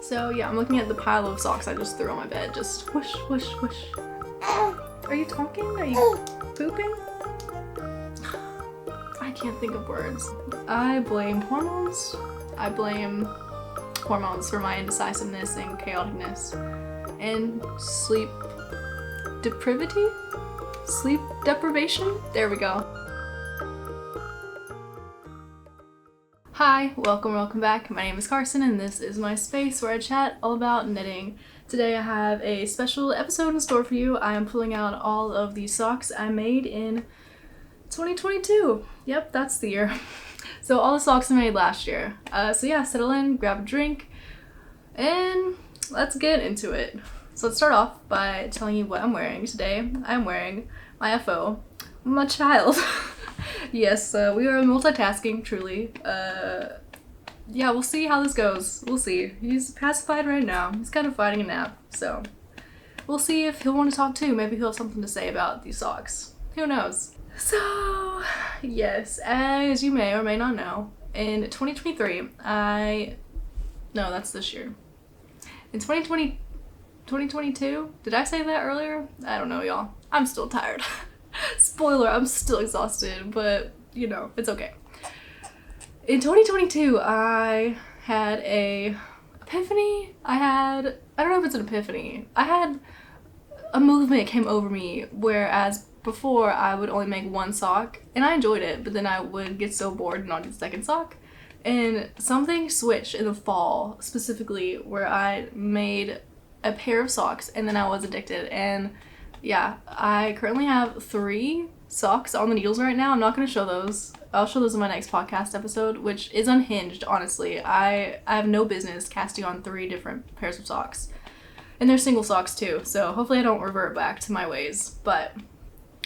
So yeah, I'm looking at the pile of socks I just threw on my bed. Just whoosh, whoosh, whoosh. Are you talking? Are you pooping? I can't think of words. I blame hormones. I blame hormones for my indecisiveness and chaoticness. And sleep deprivity? Sleep deprivation? There we go. Hi, welcome back. My name is Carson and this is my space where I chat all about knitting. Today I have a special episode in store for you. I am pulling out all of the socks I made in 2022. Yep, that's the year. So all the socks I made last year. So yeah, settle in, grab a drink, and let's get into it. So let's start off by telling you what I'm wearing today. I'm wearing my FO, my child. Yes, we are multitasking, truly. Yeah, we'll see how this goes. We'll see. He's pacified right now. He's kind of fighting a nap, so we'll see if he'll want to talk too. Maybe he'll have something to say about these socks. Who knows? So, yes, as you may or may not know, in 2023, no, that's this year. In 2022, did I say that earlier? I don't know, y'all. I'm still tired. Spoiler, I'm still exhausted, but, you know, it's okay. In 2022, I had a epiphany. I don't know if it's an epiphany. I had a movement came over me, whereas before I would only make one sock, and I enjoyed it, but then I would get so bored and not do the second sock. And something switched in the fall, specifically, where I made a pair of socks, and then I was addicted, and yeah, I currently have 3 socks on the needles right now. I'm not going to show those. I'll show those in my next podcast episode, which is unhinged, honestly. I have no business casting on 3 different pairs of socks. And they're single socks too, so hopefully I don't revert back to my ways. But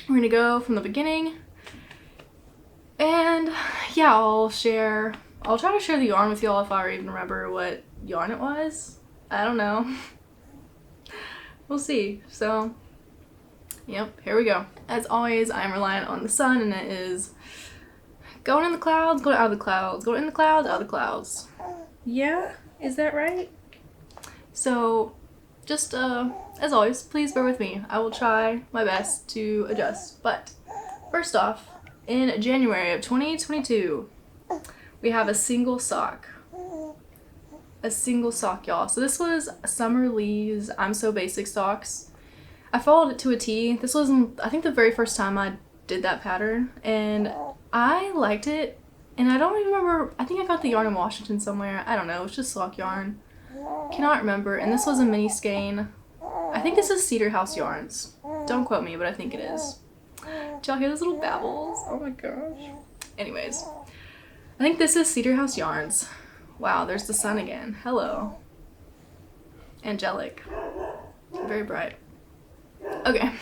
we're going to go from the beginning. And yeah, I'll try to share the yarn with y'all if I even remember what yarn it was. I don't know. We'll see. So yep, here we go. As always, I'm reliant on the sun, and it is going in the clouds, going out of the clouds, going in the clouds, out of the clouds. Yeah? Is that right? So, just, as always, please bear with me. I will try my best to adjust. But, first off, in January of 2022, we have a single sock. A single sock, y'all. So this was Summer Lee's I'm So Basic socks. I followed it to a T. This was, I think, the very first time I did that pattern, and I liked it, and I don't even remember, I think I got the yarn in Washington somewhere. I don't know, it's just sock yarn. Cannot remember, and this was a mini skein. I think this is Cedar House yarns. Don't quote me, but I think it is. Did y'all hear those little babbles? Oh my gosh. Anyways, I think this is Cedar House yarns. Wow, there's the sun again. Hello. Angelic. Very bright. Okay,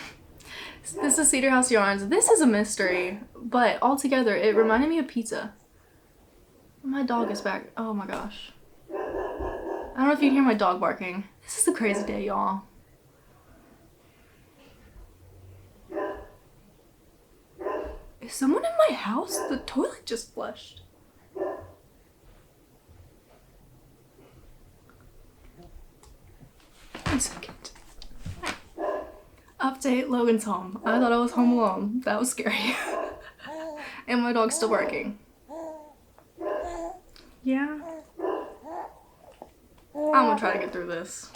this is Cedar House yarns. This is a mystery, but altogether it reminded me of pizza. My dog is back. Oh my gosh. I don't know if you can hear my dog barking. This is a crazy day, y'all. Is someone in my house? The toilet just flushed. One second. Update, Logan's home. I thought I was home alone. That was scary. And my dog's still barking. Yeah. I'm gonna try to get through this.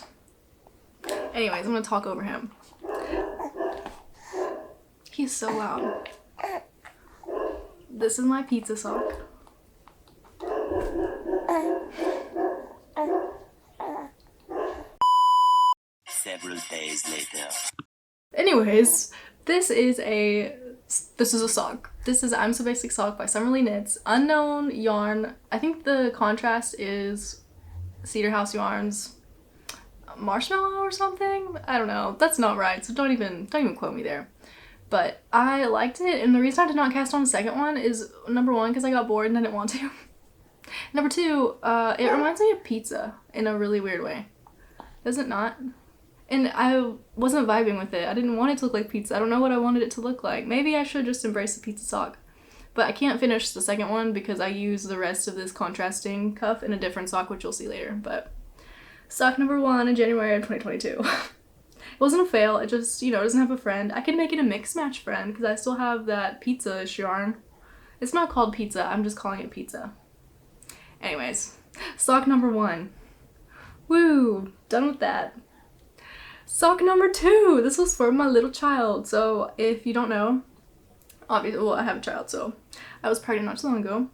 Anyways, I'm gonna talk over him. He's so loud. This is my pizza sock. Several days later. Anyways, this is a sock. This is I'm So Basic sock by Summer Lee Knits. Unknown yarn. I think the contrast is Cedar House yarns marshmallow or something. I don't know. That's not right. So don't even quote me there. But I liked it, and the reason I did not cast on the second one is number 1 because I got bored and I didn't want to. Number 2, it reminds me of pizza in a really weird way. Does it not? And I wasn't vibing with it. I didn't want it to look like pizza. I don't know what I wanted it to look like. Maybe I should just embrace the pizza sock. But I can't finish the second one because I use the rest of this contrasting cuff in a different sock, which you'll see later. But Sock number 1 in January of 2022. It wasn't a fail, it just, doesn't have a friend. I can make it a mix match friend because I still have that pizza-ish yarn. It's not called pizza, I'm just calling it pizza. Anyways, sock number 1. Woo! Done with that. Sock number 2! This was for my little child. So if you don't know, obviously, well, I have a child, so I was pregnant not too long ago.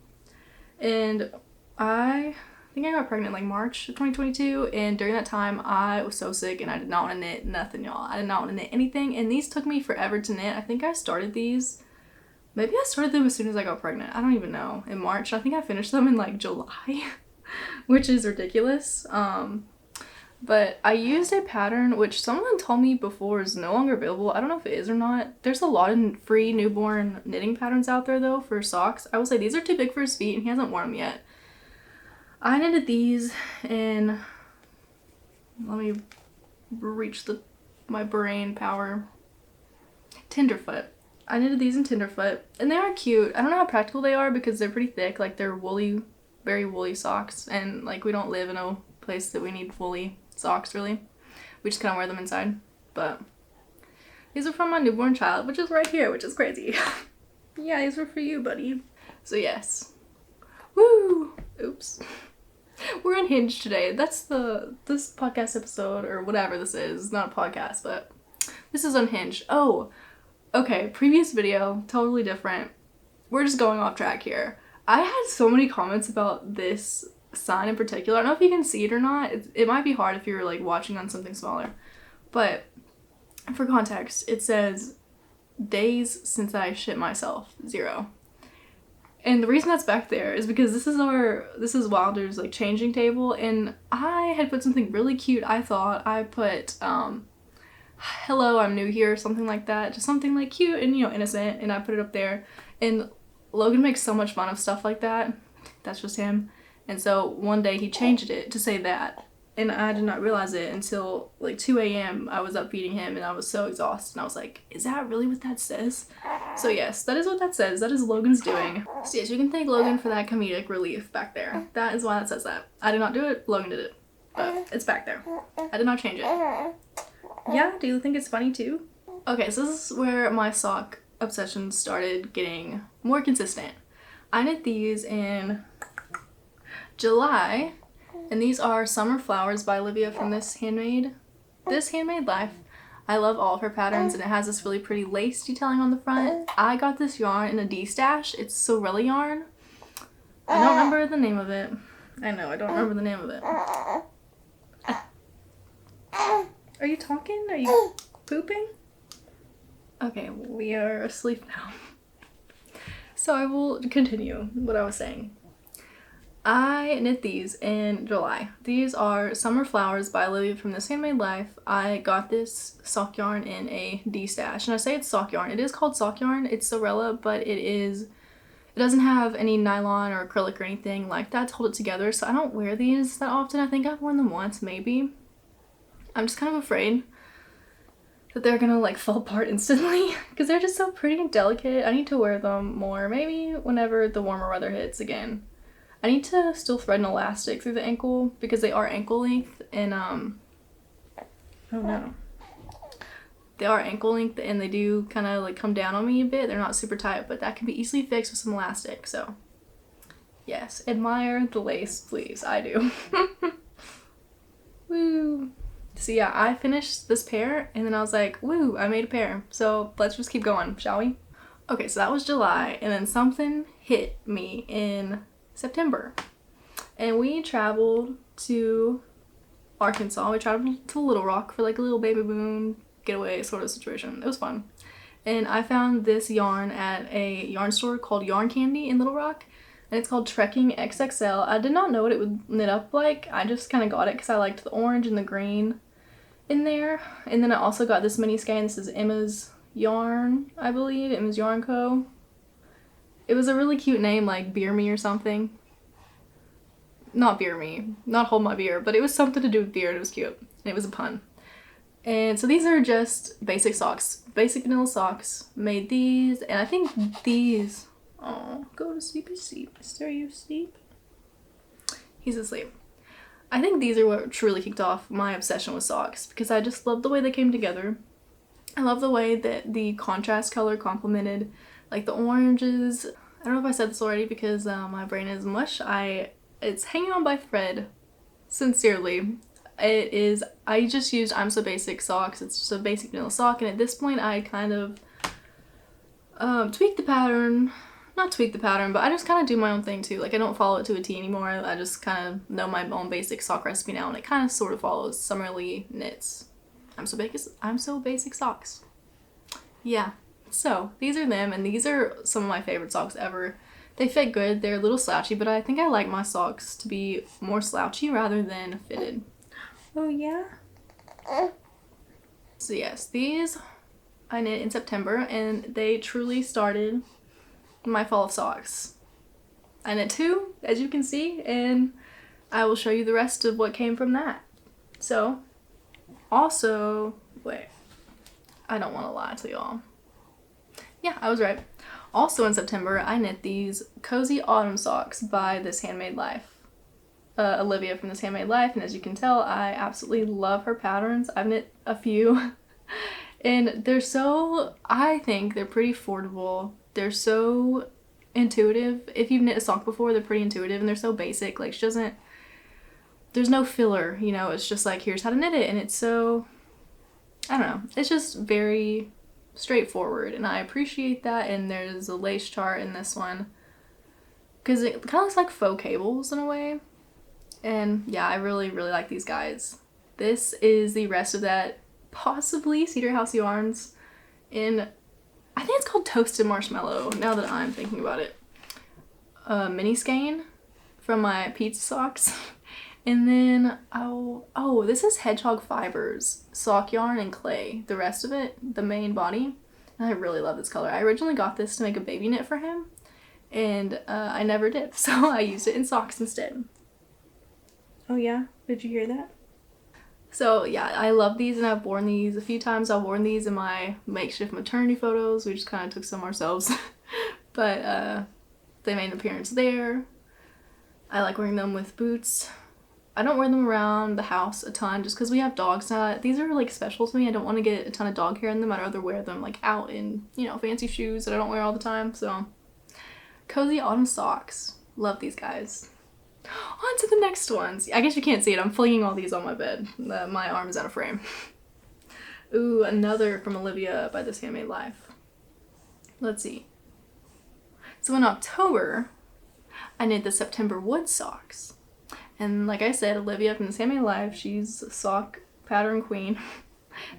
And I think I got pregnant like March of 2022, and during that time I was so sick and I did not want to knit nothing, y'all. I did not want to knit anything, and these took me forever to knit. I think I started these, maybe I started them as soon as I got pregnant. I don't even know. In March. I think I finished them in like July, which is ridiculous. But I used a pattern which someone told me before is no longer available. I don't know if it is or not. There's a lot of free newborn knitting patterns out there though for socks. I will say these are too big for his feet and he hasn't worn them yet. I knitted these in, let me reach my brain power, Tenderfoot. I knitted these in Tenderfoot and they are cute. I don't know how practical they are because they're pretty thick, like they're woolly, very woolly socks, and like we don't live in a place that we need woolly socks really. We just kind of wear them inside. But these are from my newborn child, which is right here, which is crazy. Yeah, these were for you, buddy. So yes. Woo! Oops. We're unhinged today. That's this podcast episode, or whatever this is. Not a podcast, but this is unhinged. Oh, okay. Previous video, totally different. We're just going off track here. I had so many comments about this sign in particular. I don't know if you can see it or not. It might be hard if you're like watching on something smaller. But for context, it says days since I shit myself, 0. And the reason that's back there is because this is Wilder's like changing table, and I had put something really cute. I thought I put hello, I'm new here, something like that, just something like cute and innocent, and I put it up there. And Logan makes so much fun of stuff like that. That's just him. And so one day he changed it to say that, and I did not realize it until like 2 a.m. I was up feeding him and I was so exhausted and I was like, is that really what that says? So yes, that is what that says. That is Logan's doing. So yes, you can thank Logan for that comedic relief back there. That is why that says that. I did not do it, Logan did it. But it's back there. I did not change it. Yeah, do you think it's funny too? Okay, so this is where my sock obsession started getting more consistent. I knit these in July, and these are Summer Flowers by Olivia from This Handmade Life. I love all of her patterns, and it has this really pretty lace detailing on the front. I got this yarn in a D-stash. It's Sorella yarn. I don't remember the name of it. I know, I don't remember the name of it. Are you talking? Are you pooping? Okay, we are asleep now. So I will continue what I was saying. I knit these in July. These are Summer Flowers by Olivia from This Handmade Life. I got this sock yarn in a D-stash. And I say it's sock yarn. It is called sock yarn. It's Sorella, but it doesn't have any nylon or acrylic or anything like that to hold it together. So I don't wear these that often. I think I've worn them once, maybe. I'm just kind of afraid that they're gonna like fall apart instantly because they're just so pretty and delicate. I need to wear them more, maybe whenever the warmer weather hits again. I need to still thread an elastic through the ankle because they are ankle length, and oh no. They are ankle length and they do kind of like come down on me a bit. They're not super tight, but that can be easily fixed with some elastic. So yes, admire the lace, please. I do. Woo. So yeah, I finished this pair and then I was like, woo, I made a pair. So let's just keep going, shall we? Okay, so that was July, and then something hit me in September. And we traveled to Arkansas. We traveled to Little Rock for like a little baby boom getaway sort of situation. It was fun. And I found this yarn at a yarn store called Yarn Candy in Little Rock. And it's called Trekking XXL. I did not know what it would knit up like. I just kind of got it because I liked the orange and the green in there. And then I also got this mini skein. This is Emma's Yarn, I believe. Emma's Yarn Co. It was a really cute name, like Beer Me or something. Not Beer Me, not Hold My Beer, but it was something to do with beer and it was cute. And it was a pun. And so these are just basic socks, basic vanilla socks. Made these, and I think these, oh, go to sleepy sleep. Mister, are you asleep? He's asleep. I think these are what truly kicked off my obsession with socks because I just love the way they came together. I love the way that the contrast color complemented like the oranges. I don't know if I said this already because my brain is mush. It's hanging on by thread. Sincerely. It is, I just used I'm So Basic socks. It's just a basic vanilla sock, and at this point I kind of tweak the pattern. Not tweak the pattern, but I just kind of do my own thing too. Like, I don't follow it to a T anymore. I just kind of know my own basic sock recipe now, and it kind of sort of follows Summerly Knits. I'm So Basic socks. Yeah. So, these are them, and these are some of my favorite socks ever. They fit good, they're a little slouchy, but I think I like my socks to be more slouchy rather than fitted. Oh yeah? So yes, these I knit in September, and they truly started my fall of socks. I knit 2, as you can see, and I will show you the rest of what came from that. So, also, wait, I don't want to lie to y'all. Yeah, I was right. Also in September, I knit these Cozy Autumn Socks by This Handmade Life. Olivia from This Handmade Life, and as you can tell, I absolutely love her patterns. I've knit a few, and I think they're pretty affordable. They're so intuitive. If you've knit a sock before, they're pretty intuitive, and they're so basic. Like, there's no filler, you know, it's just like, here's how to knit it, and it's so, I don't know, it's just very straightforward, and I appreciate that. And there's a lace chart in this one, because it kind of looks like faux cables in a way. And yeah, I really, really like these guys. This is the rest of that, possibly Cedar House yarns in, I think it's called Toasted Marshmallow, now that I'm thinking about it. Mini skein from my pizza socks. And then, oh, this is Hedgehog Fibers, sock yarn and clay. The rest of it, the main body. And I really love this color. I originally got this to make a baby knit for him, and I never did. So I used it in socks instead. Oh yeah? Did you hear that? So yeah, I love these, and I've worn these a few times. I've worn these in my makeshift maternity photos. We just kind of took some ourselves. But they made an appearance there. I like wearing them with boots. I don't wear them around the house a ton just because we have dogs now. These are like special to me. I don't want to get a ton of dog hair in them. I'd rather wear them like out in, you know, fancy shoes that I don't wear all the time. So, Cozy Autumn Socks. Love these guys. On to the next ones. I guess you can't see it. I'm flinging all these on my bed. My arm is out of frame. Ooh, another from Olivia by This Handmade Life. Let's see. So in October, I knit the September Wood Socks. And like I said, Olivia from This Handmade Life, she's a sock pattern queen.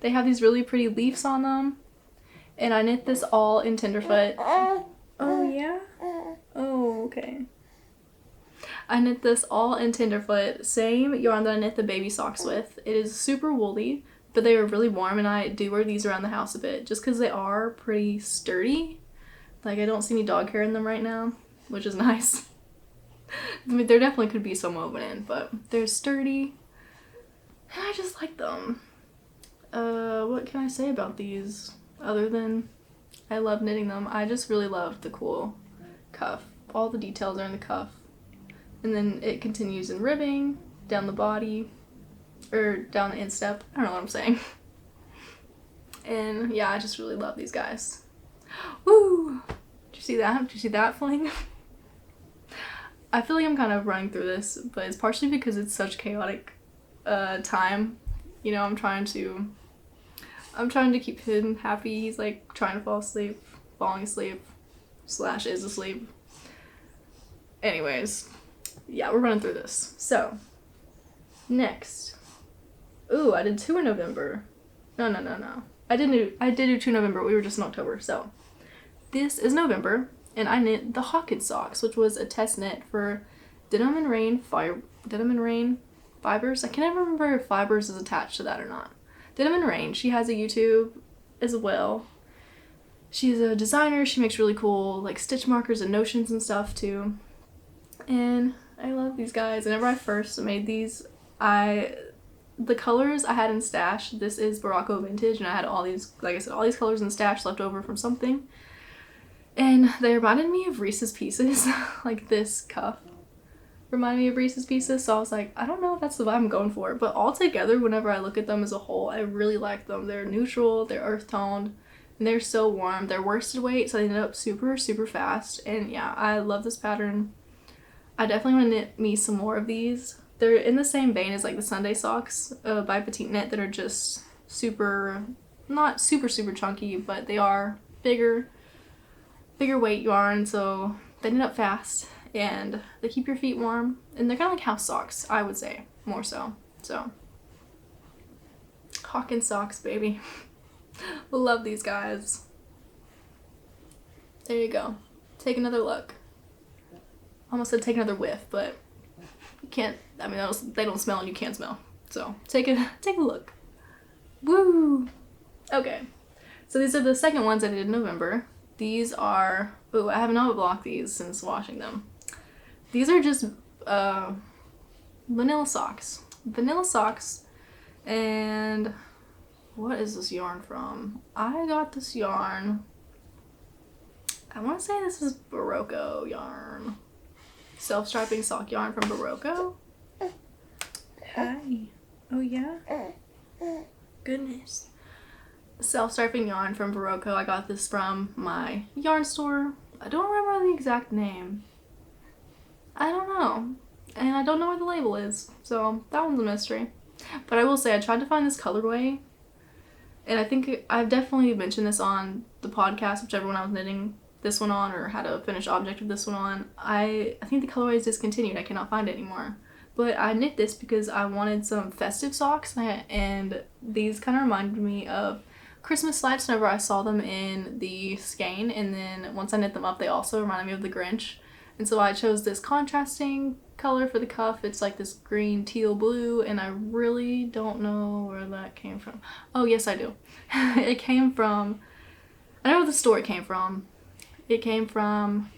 They have these really pretty leaves on them. And I knit this all in tenderfoot. Oh yeah? Oh, okay. I knit this all in tenderfoot, same yarn that I knit the baby socks with. It is super woolly, but they are really warm, and I do wear these around the house a bit just because they are pretty sturdy. Like, I don't see any dog hair in them right now, which is nice. I mean, there definitely could be some woven in, but they're sturdy, and I just like them. What can I say about these other than I love knitting them? I just really love the cool cuff. All the details are in the cuff. And then it continues in ribbing, down the body, or down the instep. I don't know what I'm saying. And yeah, I just really love these guys. Woo! Did you see that? Did you see that fling? I feel like I'm kind of running through this, but it's partially because it's such chaotic time. You know, I'm trying to keep him happy. He's like trying to fall asleep, falling asleep, / is asleep. Anyways. Yeah, we're running through this. So, next. Ooh, I did 2 in November. No. I did do 2 in November. We were just in October. So, this is November, and I knit the Hawkins socks, which was a test knit for Denim and Rain Fibers. I can never remember if Fibers is attached to that or not. Denim and Rain. She has a YouTube as well. She's a designer. She makes really cool like stitch markers and notions and stuff too. And I love these guys. Whenever I first made these, the colors I had in stash, this is Barocco Vintage, and I had all these, like I said, all these colors in stash left over from something. And they reminded me of Reese's Pieces, like this cuff. reminded me of Reese's Pieces, so I was like, I don't know if that's the vibe I'm going for. But all together, whenever I look at them as a whole, I really like them. They're neutral, they're earth toned, and they're so warm. They're worsted weight, so they knit up super, super fast. And yeah, I love this pattern. I definitely want to knit me some more of these. They're in the same vein as like the Sunday socks by Petite Knit that are just super, not super, super chunky, but they are bigger weight yarn, so they knit up fast and they keep your feet warm, and they're kind of like house socks, I would say, more so. So Hawkins socks, baby. Love these guys. There you go. Take another look. Almost said take another whiff, but you can't. I mean, they don't smell and you can't smell. So take a look. Woo. Okay. So these are the second ones I did in November. These are, ooh, I have not blocked these since washing them. These are just vanilla socks. Vanilla socks. And what is this yarn from? I got this yarn. I want to say this is Barocco yarn. Self-striping sock yarn from Barocco. Hi. Oh yeah? Goodness. Self-striping yarn from Barocco. I got this from my yarn store. I don't remember the exact name. I don't know. And I don't know where the label is. So that one's a mystery. But I will say I tried to find this colorway. And I think I've definitely mentioned this on the podcast, whichever one I was knitting this one on or had a finished object of this one on. I think the colorway is discontinued. I cannot find it anymore. But I knit this because I wanted some festive socks, and these kind of reminded me of Christmas lights whenever I saw them in the skein, and then once I knit them up they also reminded me of the Grinch. And so I chose this contrasting color for the cuff. It's like this green, teal, blue, and I really don't know where that came from. Oh yes I do. It came from, I know where the store it came from. It came from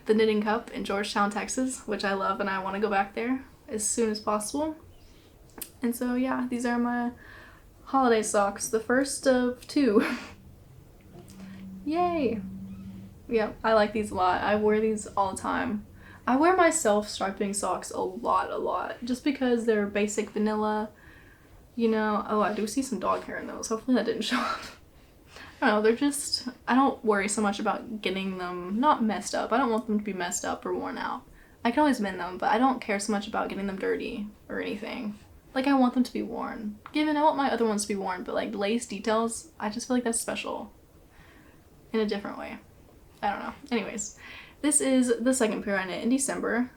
the Knitting Cup in Georgetown, Texas, which I love and I want to go back there as soon as possible. And so yeah, these are my holiday socks, the first of two. Yay! Yeah, I like these a lot. I wear these all the time. I wear my self-striping socks a lot, just because they're basic vanilla, you know. Oh, I do see some dog hair in those. Hopefully that didn't show up. I don't know, they're just, I don't worry so much about getting them not messed up. I don't want them to be messed up or worn out. I can always mend them, but I don't care so much about getting them dirty or anything. Like, I want them to be worn. Given I want my other ones to be worn, but like lace details, I just feel like that's special in a different way. I don't know. Anyways, this is the second pair I knit in December.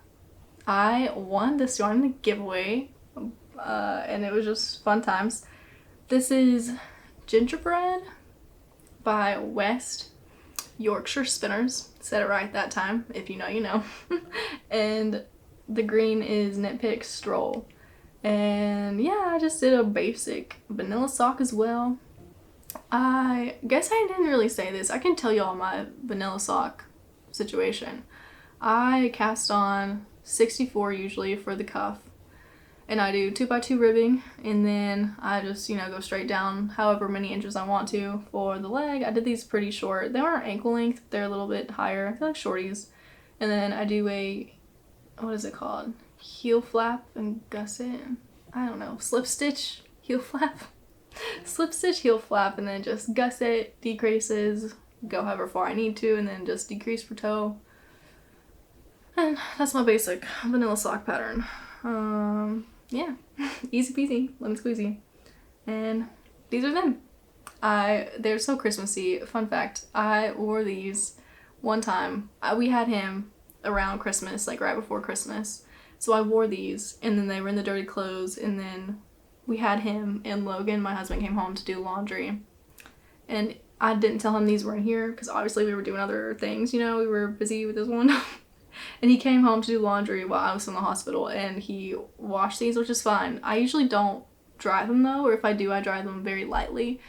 I won this yarn in a giveaway, and it was just fun times. This is Gingerbread by West Yorkshire Spinners. Said it right that time. If you know, you know. And the green is Knit Pick Stroll. And yeah, I just did a basic vanilla sock as well. I guess I didn't really say this. I can tell y'all my vanilla sock situation. I cast on 64 usually for the cuff. And I do 2x2 ribbing, and then I just, you know, go straight down however many inches I want to for the leg. I did these pretty short. They aren't ankle length, they're a little bit higher. They're like shorties. And then I do a, what is it called? Heel flap and gusset? I don't know. Slip stitch, heel flap? Slip stitch, heel flap, and then just gusset, decreases, go however far I need to, and then just decrease for toe. And that's my basic vanilla sock pattern. Yeah, easy peasy, lemon squeezy. And these are them. They're so Christmassy. Fun fact, I wore these one time. We had him around Christmas, like right before Christmas. So I wore these, and then they were in the dirty clothes, and then we had him and Logan, my husband, came home to do laundry. And I didn't tell him these were in here, because obviously we were doing other things, you know, we were busy with this one. And he came home to do laundry while I was in the hospital, and he washed these, which is fine. I usually don't dry them though, or if I do, I dry them very lightly.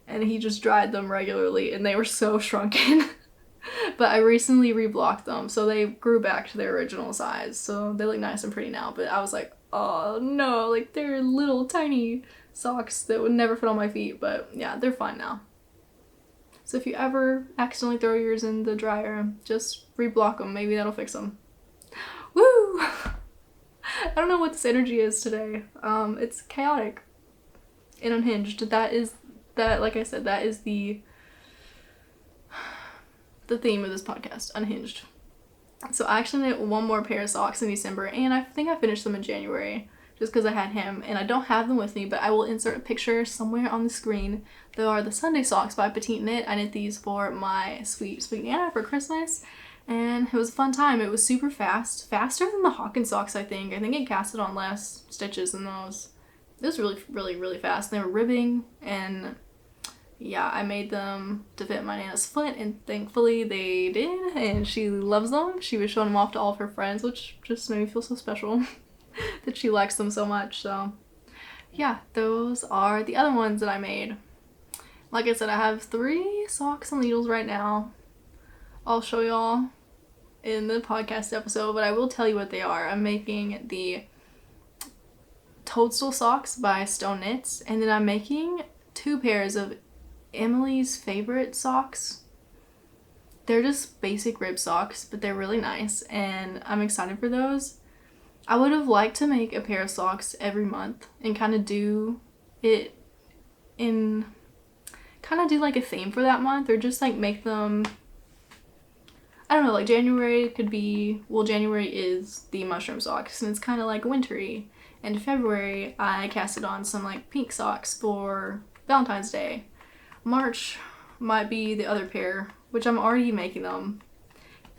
And he just dried them regularly, and they were so shrunken. But I recently reblocked them, so they grew back to their original size. So they look nice and pretty now, but I was like, oh no, like they're little tiny socks that would never fit on my feet, but yeah, they're fine now. So if you ever accidentally throw yours in the dryer, just reblock them. Maybe that'll fix them. Woo! I don't know what this energy is today. It's chaotic and unhinged. Like I said, that is the theme of this podcast, unhinged. So I actually knit one more pair of socks in December, and I think I finished them in January just because I had him, and I don't have them with me, but I will insert a picture somewhere on the screen. They are the Sunday socks by Petite Knit. I knit these for my sweet Nana for Christmas, and it was a fun time. It was super fast, faster than the Hawkins socks, I think. I think it casted on less stitches than those. It was really, really, really fast. They were ribbing, and yeah, I made them to fit my Nana's foot, and thankfully they did, and she loves them. She was showing them off to all of her friends, which just made me feel so special that she likes them so much. So yeah, those are the other ones that I made. Like I said, I have 3 socks and needles right now. I'll show y'all in the podcast episode, but I will tell you what they are. I'm making the Toadstool socks by Stone Knits, and then I'm making 2 pairs of Emily's favorite socks. They're just basic rib socks, but they're really nice, and I'm excited for those. I would have liked to make a pair of socks every month and kind of do it in, kind of do like a theme for that month, or just like make them, I don't know, like January could be, well, January is the mushroom socks, and it's kind of like wintry. And February, I casted on some like pink socks for Valentine's Day. March might be the other pair, which I'm already making them.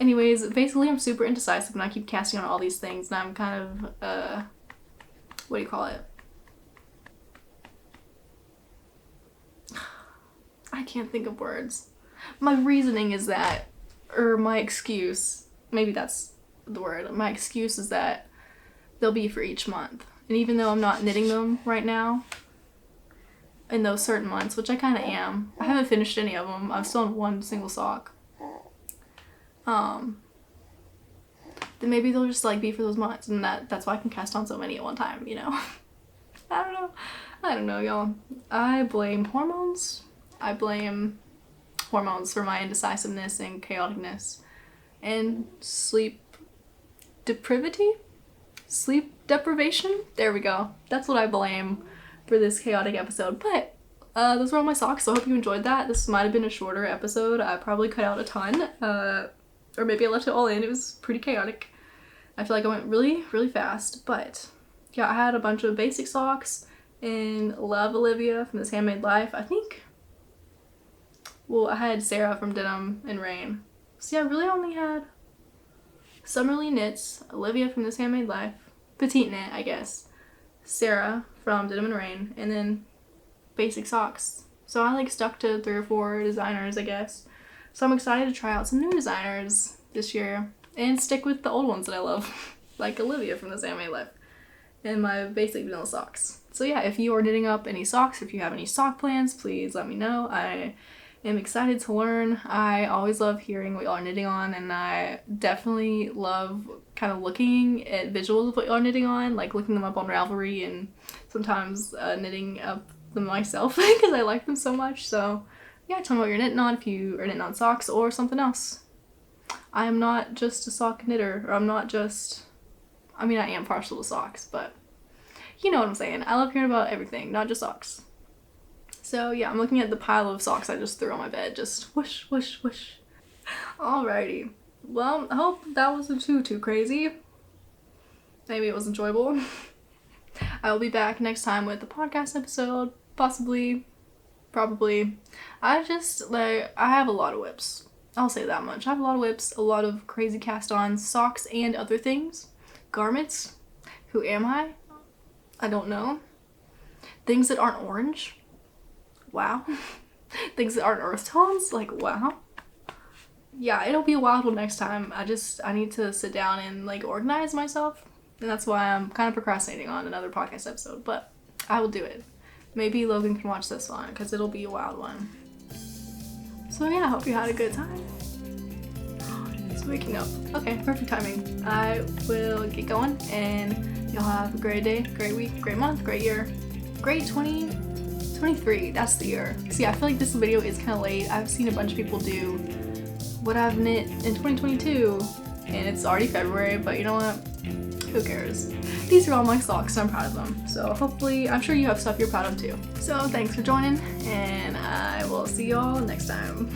Anyways, basically I'm super indecisive and I keep casting on all these things, and I'm kind of, what do you call it? I can't think of words. My reasoning is that, or my excuse, maybe that's the word, my excuse is that they'll be for each month. And even though I'm not knitting them right now, in those certain months, which I kind of am, I haven't finished any of them. I'm still on one single sock. Then maybe they'll just like be for those months, and that's why I can cast on so many at one time, you know? I don't know, y'all. I blame hormones. I blame hormones for my indecisiveness and chaoticness. And sleep deprivation? There we go. That's what I blame for this chaotic episode. But those were all my socks, so I hope you enjoyed that. This might have been a shorter episode. I probably cut out a ton, or maybe I left it all in. It was pretty chaotic. I feel like I went really, really fast, but yeah, I had a bunch of basic socks and love Olivia from This Handmade Life. I think, well, I had Sarah from Denim and Rain. So yeah, I really only had Summerly Knits, Olivia from This Handmade Life, Petite Knit, I guess, Sarah from Denim and Rain, and then basic socks. So I like stuck to 3 or 4 designers, I guess. So I'm excited to try out some new designers this year and stick with the old ones that I love, like Olivia from This Handmade Life, and my basic vanilla socks. So yeah, if you are knitting up any socks, if you have any sock plans, please let me know. I am excited to learn. I always love hearing what y'all are knitting on, and I definitely love kind of looking at visuals of what y'all are knitting on, like looking them up on Ravelry, and sometimes knitting up them myself because I like them so much. So yeah, tell me what you're knitting on if you are knitting on socks or something else. I am not just a sock knitter, or I mean, I am partial to socks, but you know what I'm saying. I love hearing about everything, not just socks. So yeah, I'm looking at the pile of socks I just threw on my bed. Just whoosh, whoosh, whoosh. Alrighty. Well, I hope that wasn't too crazy. Maybe it was enjoyable. I will be back next time with a podcast episode. Possibly. Probably. I have a lot of whips. I'll say that much. I have a lot of whips, a lot of crazy cast-ons, socks and other things. Garments. Who am I? I don't know. Things that aren't orange. Wow. Things that aren't earth tones. Like, wow. Yeah, it'll be a wild one next time. I need to sit down and like organize myself. And that's why I'm kind of procrastinating on another podcast episode. But I will do it. Maybe Logan can watch this one because it'll be a wild one. So yeah, I hope you had a good time. It's waking up. Okay, perfect timing. I will get going, and y'all have a great day, great week, great month, great year, great 20 23, that's the year. See, I feel like this video is kind of late. I've seen a bunch of people do what I've knit in 2022 and it's already February, but you know what? Who cares? These are all my socks and I'm proud of them. So hopefully, I'm sure you have stuff you're proud of too. So thanks for joining and I will see y'all next time.